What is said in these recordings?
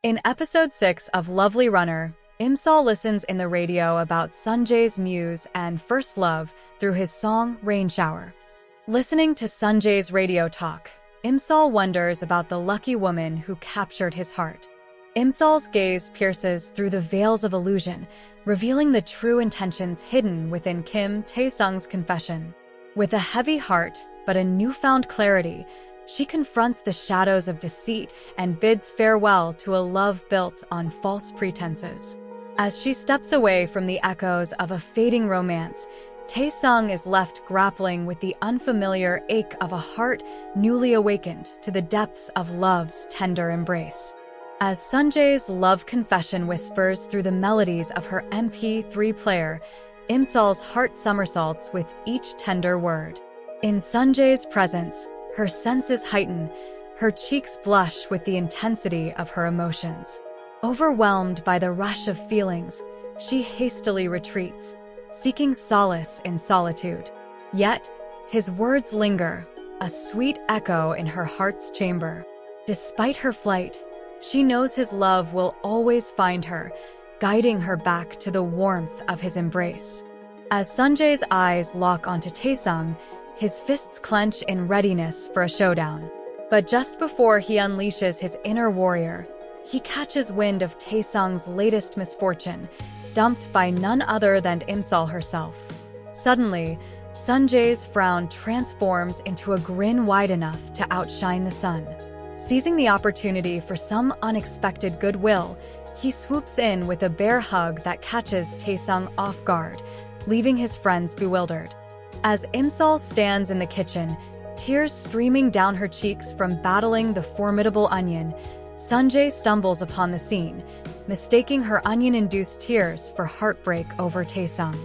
In episode 6 of Lovely Runner, Imsal listens in the radio about Sanjay's muse and first love through his song Rain Shower. Listening to Sanjay's radio talk, Imsal wonders about the lucky woman who captured his heart. Imsal's gaze pierces through the veils of illusion, revealing the true intentions hidden within Kim Tae-sung's confession. With a heavy heart but a newfound clarity, she confronts the shadows of deceit and bids farewell to a love built on false pretenses. As she steps away from the echoes of a fading romance, Tae-sung is left grappling with the unfamiliar ache of a heart newly awakened to the depths of love's tender embrace. As Sanjay's love confession whispers through the melodies of her MP3 player, Imsal's heart somersaults with each tender word. In Sanjay's presence, her senses heighten, her cheeks blush with the intensity of her emotions. Overwhelmed by the rush of feelings, she hastily retreats, seeking solace in solitude. Yet, his words linger, a sweet echo in her heart's chamber. Despite her flight, she knows his love will always find her, guiding her back to the warmth of his embrace. As Sanjay's eyes lock onto Tae-sung, his fists clench in readiness for a showdown. But just before he unleashes his inner warrior, he catches wind of Tae-sung's latest misfortune, dumped by none other than Imsal herself. Suddenly, Sanjay's frown transforms into a grin wide enough to outshine the sun. Seizing the opportunity for some unexpected goodwill, he swoops in with a bear hug that catches Tae-sung off guard, leaving his friends bewildered. As Imsal stands in the kitchen, tears streaming down her cheeks from battling the formidable onion, Sanjay stumbles upon the scene, mistaking her onion-induced tears for heartbreak over Tae-sung.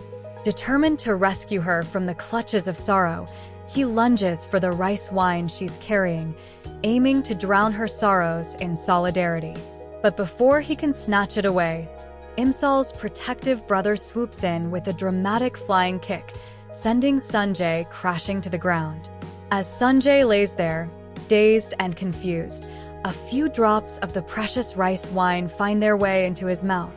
Determined to rescue her from the clutches of sorrow, he lunges for the rice wine she's carrying, aiming to drown her sorrows in solidarity. But before he can snatch it away, Imsal's protective brother swoops in with a dramatic flying kick, sending Sanjay crashing to the ground. As Sanjay lays there, dazed and confused, a few drops of the precious rice wine find their way into his mouth,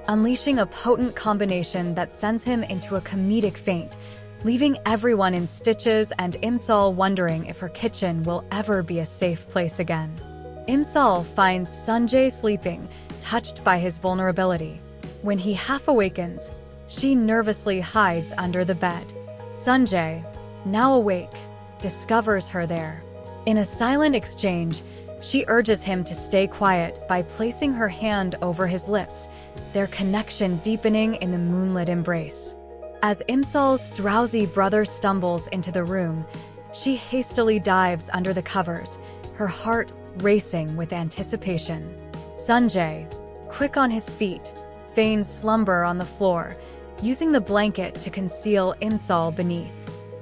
unleashing a potent combination that sends him into a comedic faint, leaving everyone in stitches and Imsal wondering if her kitchen will ever be a safe place again. Imsal finds Sanjay sleeping, touched by his vulnerability. When he half awakens, she nervously hides under the bed. Sanjay, now awake, discovers her there. In a silent exchange, she urges him to stay quiet by placing her hand over his lips, their connection deepening in the moonlit embrace. As Imsal's drowsy brother stumbles into the room, she hastily dives under the covers, her heart racing with anticipation. Sanjay, quick on his feet, feigns slumber on the floor, using the blanket to conceal Imsal beneath.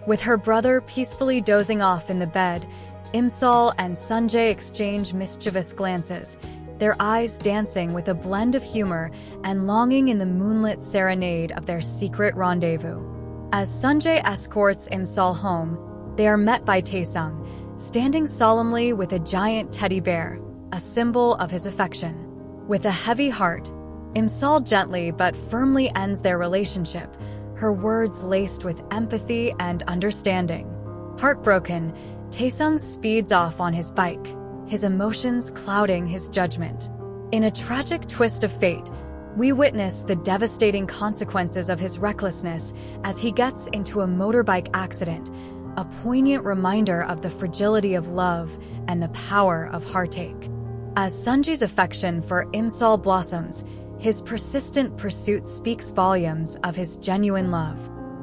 With her brother peacefully dozing off in the bed, Imsal and Sanjay exchange mischievous glances, their eyes dancing with a blend of humor and longing in the moonlit serenade of their secret rendezvous. As Sanjay escorts Imsal home, they are met by Tae-sung, standing solemnly with a giant teddy bear, a symbol of his affection. With a heavy heart, Imsal gently but firmly ends their relationship, her words laced with empathy and understanding. Heartbroken, Tae-sung speeds off on his bike, his emotions clouding his judgment. In a tragic twist of fate, we witness the devastating consequences of his recklessness as he gets into a motorbike accident, a poignant reminder of the fragility of love and the power of heartache. As Sanjay's affection for Imsal blossoms, his persistent pursuit speaks volumes of his genuine love.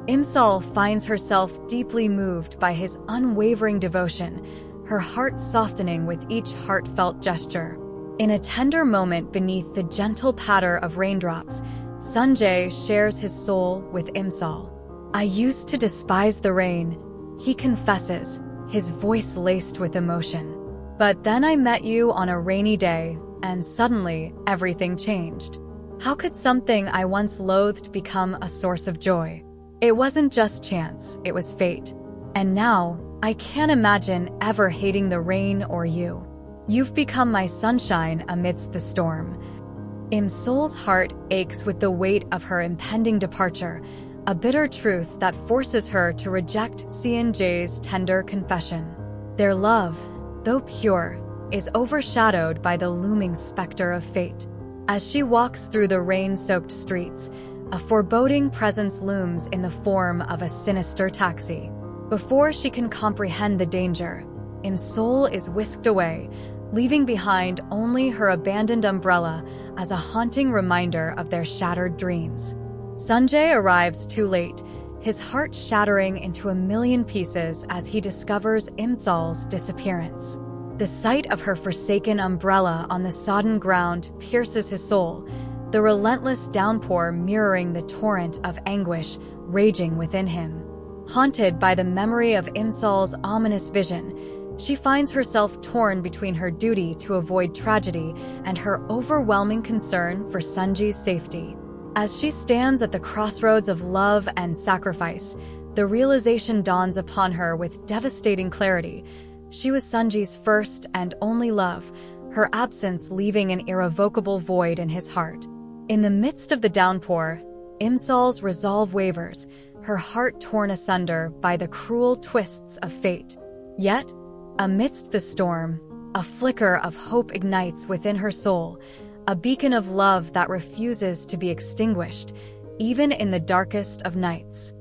Imsal finds herself deeply moved by his unwavering devotion, her heart softening with each heartfelt gesture. In a tender moment beneath the gentle patter of raindrops, Sanjay shares his soul with Imsal. "I used to despise the rain," he confesses, his voice laced with emotion. "But then I met you on a rainy day, and suddenly everything changed. How could something I once loathed become a source of joy? It wasn't just chance, it was fate. And now, I can't imagine ever hating the rain or you." You've become my sunshine amidst the storm. Im-sol's heart aches with the weight of her impending departure, a bitter truth that forces her to reject Seon-jae's tender confession. Their love, though pure, is overshadowed by the looming specter of fate. As she walks through the rain-soaked streets, a foreboding presence looms in the form of a sinister taxi. Before she can comprehend the danger, Im-sol is whisked away, leaving behind only her abandoned umbrella as a haunting reminder of their shattered dreams. Sunjae arrives too late, his heart shattering into a million pieces as he discovers Im-sol's disappearance. The sight of her forsaken umbrella on the sodden ground pierces his soul, the relentless downpour mirroring the torrent of anguish raging within him. Haunted by the memory of Im-sol's ominous vision, she finds herself torn between her duty to avoid tragedy and her overwhelming concern for Sunji's safety. As she stands at the crossroads of love and sacrifice, the realization dawns upon her with devastating clarity. She was Sunji's first and only love, her absence leaving an irrevocable void in his heart. In the midst of the downpour, Im-sol's resolve wavers, her heart torn asunder by the cruel twists of fate. Yet, amidst the storm, a flicker of hope ignites within her soul, a beacon of love that refuses to be extinguished, even in the darkest of nights.